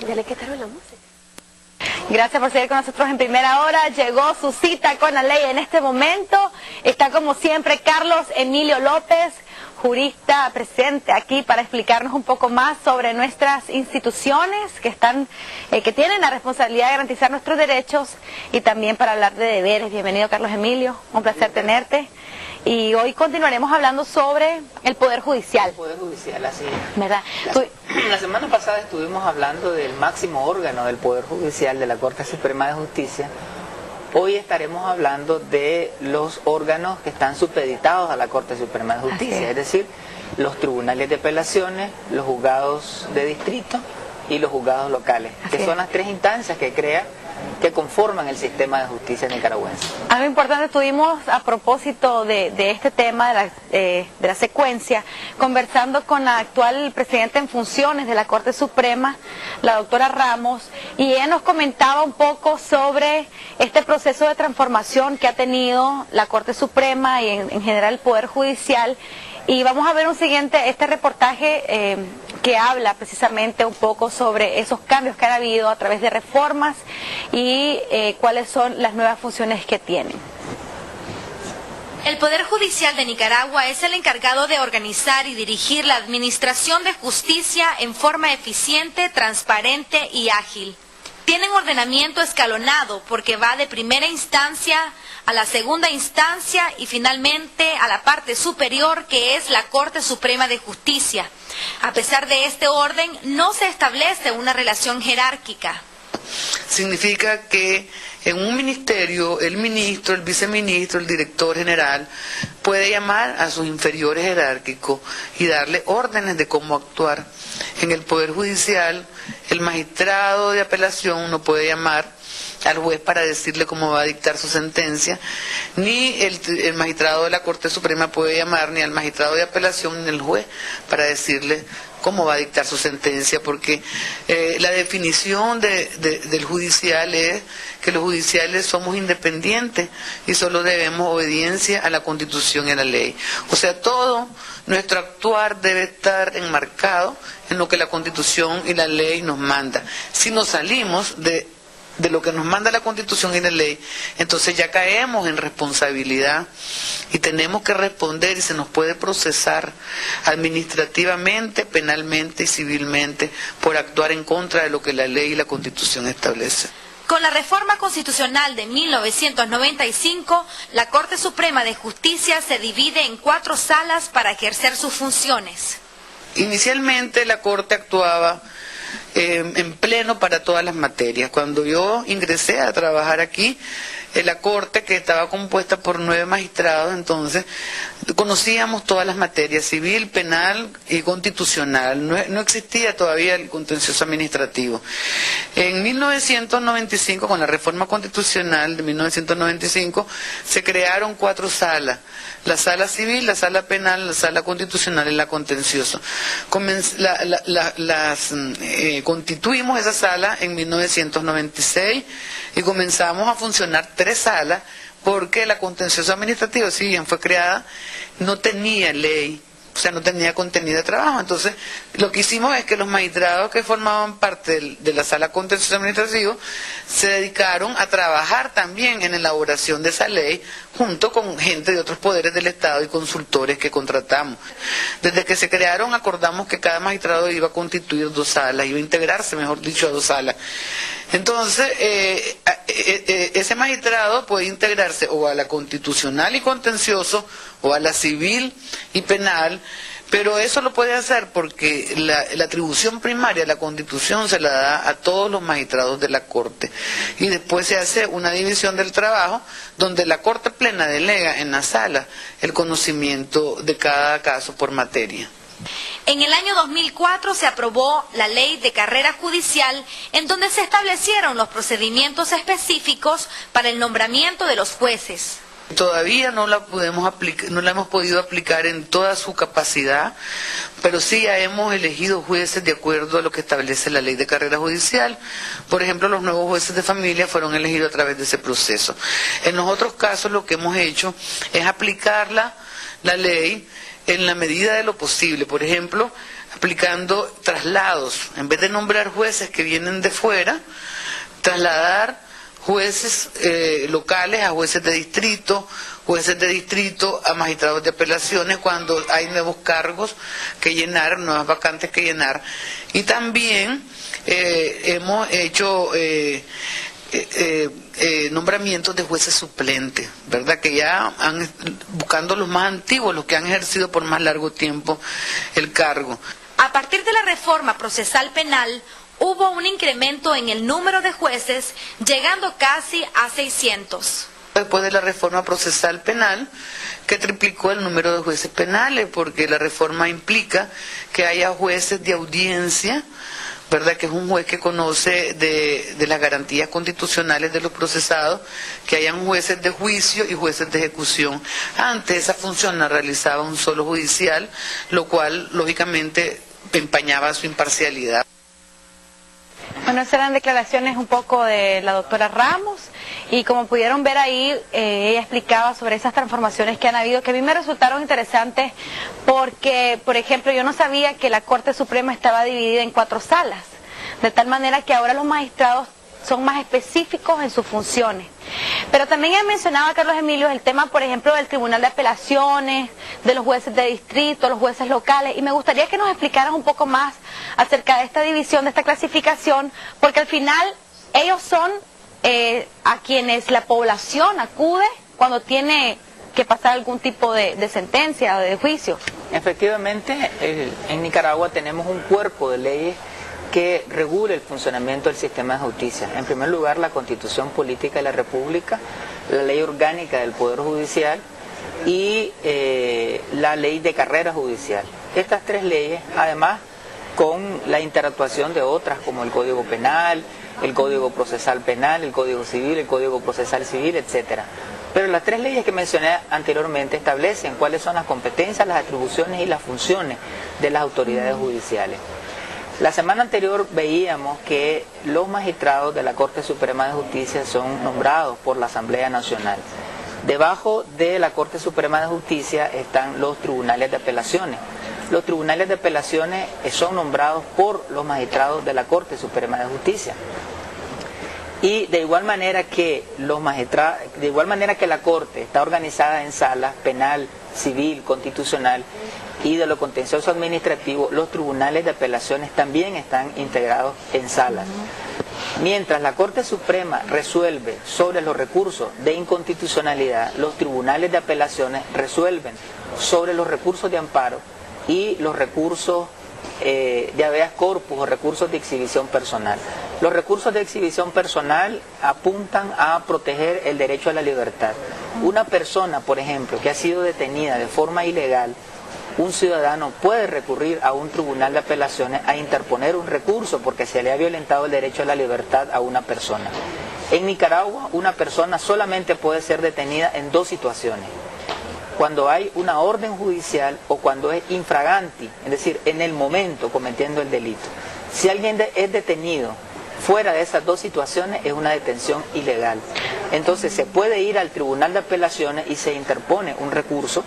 Dale, ¿qué tal la música? Gracias por seguir con nosotros en Primera Hora. Llegó su cita con la ley en este momento. Está como siempre Carlos Emilio López, jurista presente aquí para explicarnos un poco más sobre nuestras instituciones que tienen la responsabilidad de garantizar nuestros derechos y también para hablar de deberes. Bienvenido, Carlos Emilio, un placer tenerte. Y hoy continuaremos hablando sobre el Poder Judicial. El Poder Judicial, así es. ¿Verdad? La semana pasada estuvimos hablando del máximo órgano del Poder Judicial, de la Corte Suprema de Justicia. Hoy estaremos hablando de los órganos que están supeditados a la Corte Suprema de Justicia, es decir, los tribunales de apelaciones, los juzgados de distrito y los juzgados locales, que son las tres instancias que conforman el sistema de justicia nicaragüense. Algo importante, estuvimos a propósito de este tema, de la secuencia, conversando con la actual presidenta en funciones de la Corte Suprema, la doctora Ramos, y ella nos comentaba un poco sobre este proceso de transformación que ha tenido la Corte Suprema y en general el Poder Judicial. Y vamos a ver este reportaje que habla precisamente un poco sobre esos cambios que han habido a través de reformas y cuáles son las nuevas funciones que tienen. El Poder Judicial de Nicaragua es el encargado de organizar y dirigir la administración de justicia en forma eficiente, transparente y ágil. Tienen ordenamiento escalonado porque va de primera instancia a la segunda instancia y finalmente a la parte superior, que es la Corte Suprema de Justicia. A pesar de este orden, no se establece una relación jerárquica. Significa que en un ministerio el ministro, el viceministro, el director general puede llamar a sus inferiores jerárquicos y darle órdenes de cómo actuar. En el Poder Judicial, el magistrado de apelación no puede llamar al juez para decirle cómo va a dictar su sentencia, ni el magistrado de la Corte Suprema puede llamar ni al magistrado de apelación ni al juez para decirle cómo va a dictar su sentencia, porque la definición del judicial es que los judiciales somos independientes y solo debemos obediencia a la Constitución y a la ley. O sea, todo nuestro actuar debe estar enmarcado en lo que la Constitución y la ley nos manda. Si nos salimos de lo que nos manda la Constitución y la ley, entonces ya caemos en responsabilidad y tenemos que responder y se nos puede procesar administrativamente, penalmente y civilmente por actuar en contra de lo que la ley y la Constitución establece. Con la reforma constitucional de 1995, la Corte Suprema de Justicia se divide en 4 salas para ejercer sus funciones. Inicialmente la Corte actuaba en pleno para todas las materias. Cuando yo ingresé a trabajar aquí, la Corte, que estaba compuesta por 9 magistrados, entonces conocíamos todas las materias, civil, penal y constitucional. No existía todavía el contencioso administrativo. En 1995, con la reforma constitucional de 1995, se crearon 4 salas: la sala civil, la sala penal, la sala constitucional y la contencioso. Constituimos esa sala en 1996 y comenzamos a funcionar 3 salas, porque la contencioso administrativa, si bien fue creada, no tenía ley, o sea, no tenía contenido de trabajo. Entonces, lo que hicimos es que los magistrados que formaban parte de la sala contencioso administrativo se dedicaron a trabajar también en elaboración de esa ley, junto con gente de otros poderes del Estado y consultores que contratamos. Desde que se crearon, acordamos que cada magistrado iba a constituir 2 salas, iba a integrarse, mejor dicho, a 2 salas. Entonces, ese magistrado puede integrarse o a la constitucional y contencioso, o a la civil y penal, pero eso lo puede hacer porque la atribución primaria de la Constitución se la da a todos los magistrados de la Corte, y después se hace una división del trabajo donde la Corte Plena delega en la sala el conocimiento de cada caso por materia. En el año 2004 se aprobó la Ley de Carrera Judicial, en donde se establecieron los procedimientos específicos para el nombramiento de los jueces. Todavía no la hemos podido aplicar en toda su capacidad, pero sí ya hemos elegido jueces de acuerdo a lo que establece la Ley de Carrera Judicial. Por ejemplo, los nuevos jueces de familia fueron elegidos a través de ese proceso. En los otros casos lo que hemos hecho es aplicar la ley en la medida de lo posible. Por ejemplo, aplicando traslados. En vez de nombrar jueces que vienen de fuera, trasladar jueces locales a jueces de distrito a magistrados de apelaciones cuando hay nuevos cargos que llenar, nuevas vacantes que llenar. Y también hemos hecho nombramientos de jueces suplentes, ¿verdad? Que ya han, buscando los más antiguos, los que han ejercido por más largo tiempo el cargo. A partir de la reforma procesal penal, hubo un incremento en el número de jueces, llegando casi a 600. Después de la reforma procesal penal, que triplicó el número de jueces penales, porque la reforma implica que haya jueces de audiencia, ¿verdad? Que es un juez que conoce de las garantías constitucionales de los procesados, que hayan jueces de juicio y jueces de ejecución. Antes esa función la realizaba un solo judicial, lo cual lógicamente empañaba su imparcialidad. Bueno, esas eran declaraciones un poco de la doctora Ramos, y como pudieron ver ahí, ella explicaba sobre esas transformaciones que han habido, que a mí me resultaron interesantes porque, por ejemplo, yo no sabía que la Corte Suprema estaba dividida en 4 salas, de tal manera que ahora los magistrados son más específicos en sus funciones. Pero también he mencionado a Carlos Emilio el tema, por ejemplo, del Tribunal de Apelaciones, de los jueces de distrito, los jueces locales, y me gustaría que nos explicaras un poco más acerca de esta división, de esta clasificación, porque al final ellos son a quienes la población acude cuando tiene que pasar algún tipo de sentencia o de juicio. Efectivamente, en Nicaragua tenemos un cuerpo de leyes que regule el funcionamiento del sistema de justicia. En primer lugar, la Constitución Política de la República, la Ley Orgánica del Poder Judicial y la Ley de Carrera Judicial. Estas 3 leyes, además, con la interactuación de otras como el Código Penal, el Código Procesal Penal, el Código Civil, el Código Procesal Civil, etcétera. Pero las 3 leyes que mencioné anteriormente establecen cuáles son las competencias, las atribuciones y las funciones de las autoridades judiciales. La semana anterior veíamos que los magistrados de la Corte Suprema de Justicia son nombrados por la Asamblea Nacional. Debajo de la Corte Suprema de Justicia están los tribunales de apelaciones. Los tribunales de apelaciones son nombrados por los magistrados de la Corte Suprema de Justicia. Y de igual manera que la Corte está organizada en salas penal, civil, constitucional y de lo contencioso administrativo, los tribunales de apelaciones también están integrados en salas. Mientras la Corte Suprema resuelve sobre los recursos de inconstitucionalidad, los tribunales de apelaciones resuelven sobre los recursos de amparo y los recursos de habeas corpus o recursos de exhibición personal. Los recursos de exhibición personal apuntan a proteger el derecho a la libertad. Una persona, por ejemplo, que ha sido detenida de forma ilegal, un ciudadano puede recurrir a un tribunal de apelaciones a interponer un recurso porque se le ha violentado el derecho a la libertad a una persona. En Nicaragua, una persona solamente puede ser detenida en 2 situaciones: cuando hay una orden judicial o cuando es infraganti, es decir, en el momento cometiendo el delito. Si alguien es detenido fuera de esas 2 situaciones, es una detención ilegal. Entonces se puede ir al tribunal de apelaciones y se interpone un recurso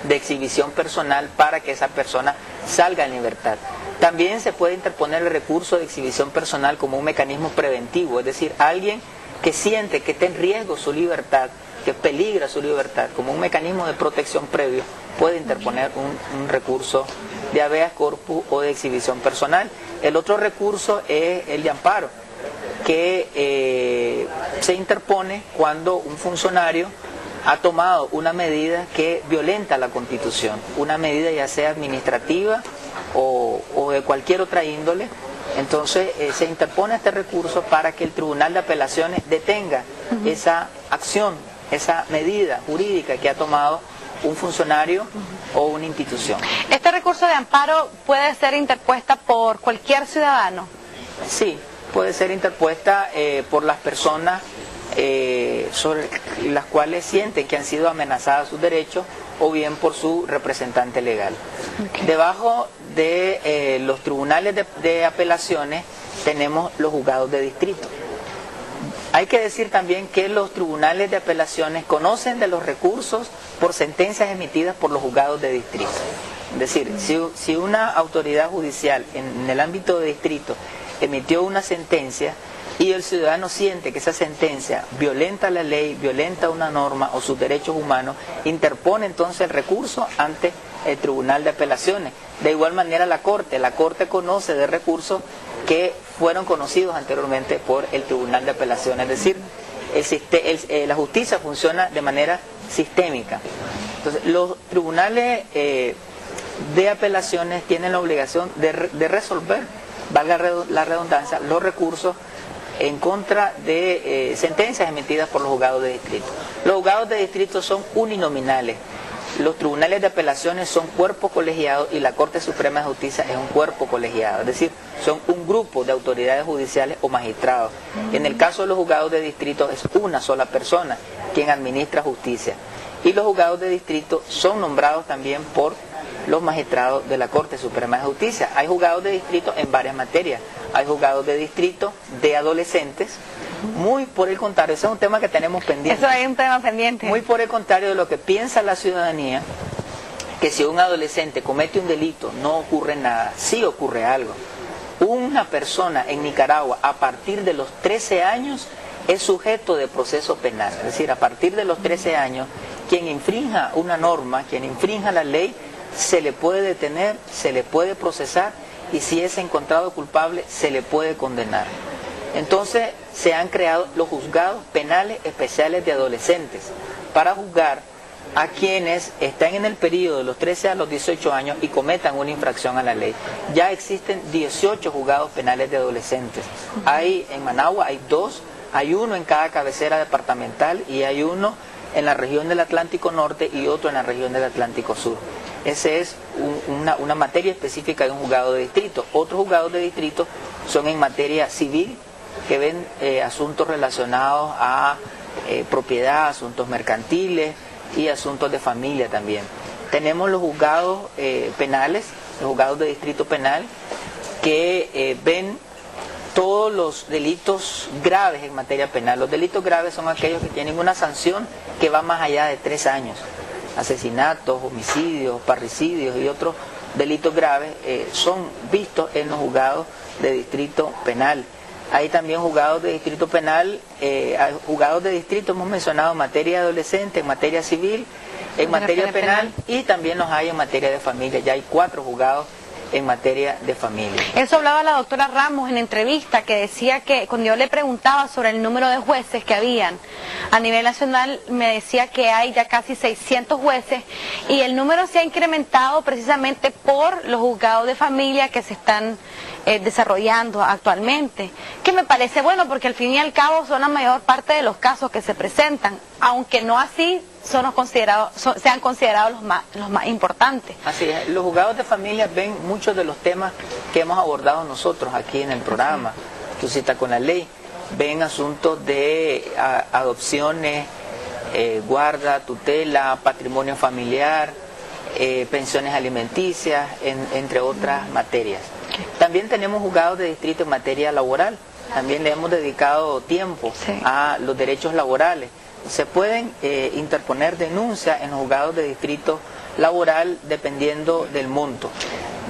de exhibición personal para que esa persona salga en libertad. También se puede interponer el recurso de exhibición personal como un mecanismo preventivo, es decir, alguien que siente que está en riesgo su libertad, que peligra su libertad, como un mecanismo de protección previo, puede interponer un recurso de habeas corpus o de exhibición personal. El otro recurso es el de amparo, que se interpone cuando un funcionario ha tomado una medida que violenta la Constitución, una medida ya sea administrativa o de cualquier otra índole. Entonces se interpone este recurso para que el Tribunal de Apelaciones detenga esa acción, esa medida jurídica que ha tomado un funcionario o una institución. ¿Este recurso de amparo puede ser interpuesta por cualquier ciudadano? Sí, puede ser interpuesta por las personas sobre las cuales sienten que han sido amenazadas sus derechos o bien por su representante legal. Okay. Debajo de los tribunales de apelaciones tenemos los juzgados de distrito. Hay que decir también que los tribunales de apelaciones conocen de los recursos por sentencias emitidas por los juzgados de distrito. Es decir, si una autoridad judicial en el ámbito de distrito emitió una sentencia y el ciudadano siente que esa sentencia violenta la ley, violenta una norma o sus derechos humanos, interpone entonces el recurso ante el Tribunal de Apelaciones. De igual manera la Corte conoce de recursos que fueron conocidos anteriormente por el Tribunal de Apelaciones. Es decir, la justicia funciona de manera sistémica. Entonces, los tribunales de apelaciones tienen la obligación de resolver, valga la redundancia, los recursos en contra de sentencias emitidas por los juzgados de distrito. Los juzgados de distrito son uninominales. Los tribunales de apelaciones son cuerpos colegiados y la Corte Suprema de Justicia es un cuerpo colegiado, es decir, son un grupo de autoridades judiciales o magistrados. En el caso de los juzgados de distrito es una sola persona quien administra justicia. Y los juzgados de distrito son nombrados también por los magistrados de la Corte Suprema de Justicia. Hay juzgados de distrito en varias materias. Hay juzgados de distrito de adolescentes. Muy por el contrario, ese es un tema que tenemos pendiente. Eso es un tema pendiente. Muy por el contrario de lo que piensa la ciudadanía, que si un adolescente comete un delito no ocurre nada. Sí ocurre algo. Una persona en Nicaragua a partir de los 13 años es sujeto de proceso penal. Es decir, a partir de los 13 años, quien infrinja una norma, quien infrinja la ley, se le puede detener, se le puede procesar y si es encontrado culpable, se le puede condenar. Entonces, se han creado los juzgados penales especiales de adolescentes para juzgar a quienes están en el periodo de los 13 a los 18 años y cometan una infracción a la ley. Ya existen 18 juzgados penales de adolescentes. Hay en Managua, hay 2, hay uno en cada cabecera departamental y hay uno en la región del Atlántico Norte y otro en la región del Atlántico Sur. Esa es una materia específica de un juzgado de distrito. Otros juzgados de distrito son en materia civil, que ven asuntos relacionados a propiedad, asuntos mercantiles y asuntos de familia también. Tenemos los juzgados penales, los juzgados de distrito penal, que ven todos los delitos graves en materia penal. Los delitos graves son aquellos que tienen una sanción que va más allá de 3 años. Asesinatos, homicidios, parricidios y otros delitos graves son vistos en los juzgados de distrito penal. Hay también juzgados de distrito penal, juzgados de distrito hemos mencionado en materia de adolescente, en materia civil, en materia penal y también los hay en materia de familia. Ya hay 4 juzgados en materia de familia. Eso hablaba la doctora Ramos en entrevista, que decía que cuando yo le preguntaba sobre el número de jueces que habían a nivel nacional, me decía que hay ya casi 600 jueces y el número se ha incrementado precisamente por los juzgados de familia que se están desarrollando actualmente, que me parece bueno porque al fin y al cabo son la mayor parte de los casos que se presentan, aunque no así sean considerados los más importantes. Así es, los juzgados de familia ven muchos de los temas que hemos abordado nosotros aquí en el programa, Tu cita con la ley, ven asuntos de adopciones, guarda, tutela, patrimonio familiar, pensiones alimenticias, entre otras materias. También tenemos juzgados de distrito en materia laboral, también le hemos dedicado tiempo a los derechos laborales. Se pueden interponer denuncias en los juzgados de distrito laboral dependiendo del monto.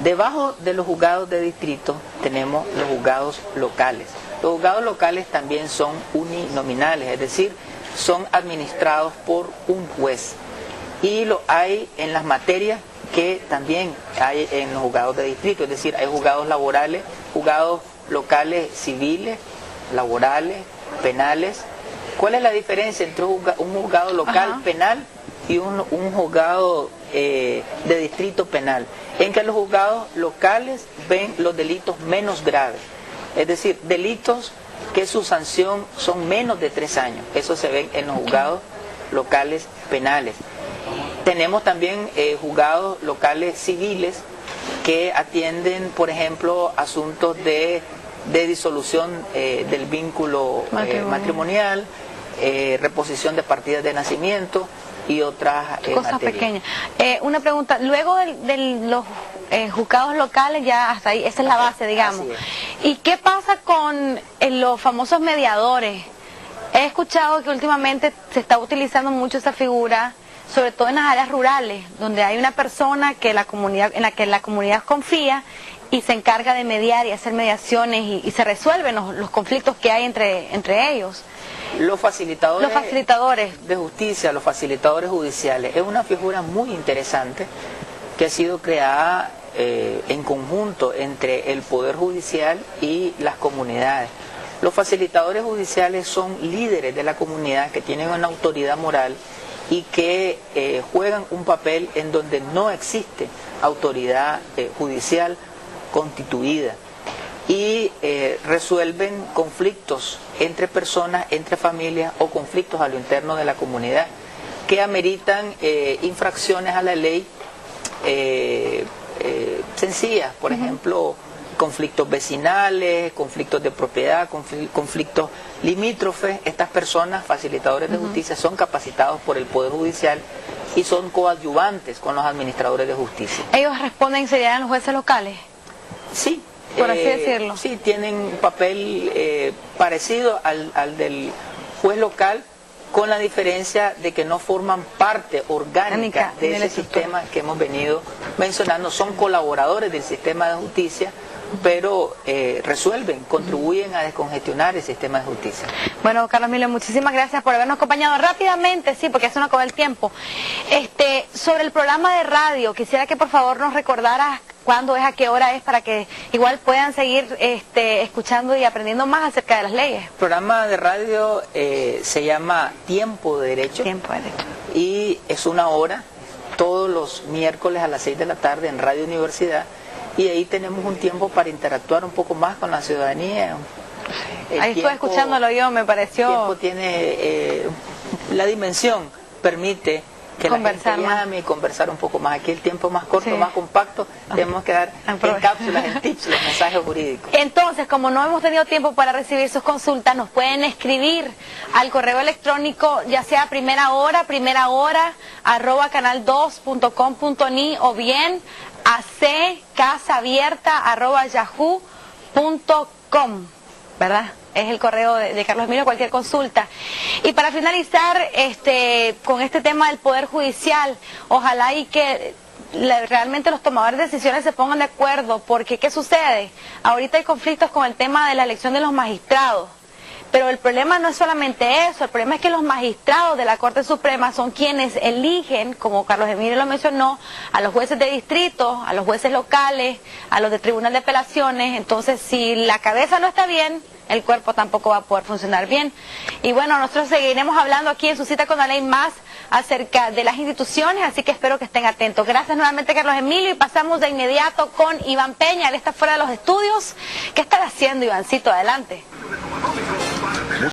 Debajo de los juzgados de distrito tenemos los juzgados locales. Los juzgados locales también son uninominales, es decir, son administrados por un juez. Y lo hay en las materias que también hay en los juzgados de distrito, es decir, hay juzgados laborales, juzgados locales civiles, laborales, penales. ¿Cuál es la diferencia entre un juzgado local penal y un juzgado de distrito penal? En que los juzgados locales ven los delitos menos graves, es decir, delitos que su sanción son menos de 3 años. Eso se ve en los juzgados locales penales. Tenemos también juzgados locales civiles que atienden, por ejemplo, asuntos de disolución del vínculo matrimonial, reposición de partidas de nacimiento y otras cosas pequeñas. Una pregunta, luego de los juzgados locales, ya hasta ahí, esa es la base, digamos. ¿Y qué pasa con los famosos mediadores? He escuchado que últimamente se está utilizando mucho esa figura, sobre todo en las áreas rurales, donde hay una persona que en la que la comunidad confía y se encarga de mediar y hacer mediaciones y se resuelven los conflictos que hay entre ellos. Los facilitadores de justicia, los facilitadores judiciales, es una figura muy interesante que ha sido creada en conjunto entre el Poder Judicial y las comunidades. Los facilitadores judiciales son líderes de la comunidad que tienen una autoridad moral y que juegan un papel en donde no existe autoridad judicial constituida y resuelven conflictos entre personas, entre familias o conflictos a lo interno de la comunidad que ameritan infracciones a la ley sencillas, por ejemplo, conflictos vecinales, conflictos de propiedad, conflictos limítrofes. Estas personas, facilitadores de justicia, son capacitados por el Poder Judicial y son coadyuvantes con los administradores de justicia. ¿Ellos responden, serían los jueces locales? Sí. Por así decirlo. Sí, tienen un papel parecido al del juez local, con la diferencia de que no forman parte orgánica de ese sistema que hemos venido mencionando. Son colaboradores del sistema de justicia, pero resuelven, contribuyen a descongestionar el sistema de justicia. Bueno, Carlos Emilio, muchísimas gracias por habernos acompañado rápidamente, sí, porque eso no acaba el tiempo. Sobre el programa de radio, quisiera que por favor nos recordaras cuándo es, a qué hora es, para que igual puedan seguir escuchando y aprendiendo más acerca de las leyes. El programa de radio se llama Tiempo de Derecho. Tiempo de Derecho. Y es 1 hora, todos los miércoles a las 6 de la tarde en Radio Universidad. Y ahí tenemos un tiempo para interactuar un poco más con la ciudadanía. Ahí estuve escuchándolo yo, me pareció... El tiempo tiene, la dimensión permite que conversar la gente llame y conversar un poco más. Aquí el tiempo es más corto, sí, más compacto, tenemos que dar en cápsulas, en tips, los mensajes jurídicos. Entonces, como no hemos tenido tiempo para recibir sus consultas, nos pueden escribir al correo electrónico, ya sea primera hora, @canal2.com.ni, o bien a casabierta@yahoo.com, ¿verdad? Es el correo de Carlos Emilio, cualquier consulta. Y para finalizar con este tema del Poder Judicial, ojalá y que realmente los tomadores de decisiones se pongan de acuerdo, porque ¿qué sucede? Ahorita hay conflictos con el tema de la elección de los magistrados. Pero el problema no es solamente eso, el problema es que los magistrados de la Corte Suprema son quienes eligen, como Carlos Emilio lo mencionó, a los jueces de distrito, a los jueces locales, a los de Tribunal de Apelaciones. Entonces, si la cabeza no está bien, el cuerpo tampoco va a poder funcionar bien. Y bueno, nosotros seguiremos hablando aquí en Su Cita con la Ley más acerca de las instituciones, así que espero que estén atentos. Gracias nuevamente, Carlos Emilio, y pasamos de inmediato con Iván Peña. Él está fuera de los estudios. ¿Qué estará haciendo, Ivancito? Adelante.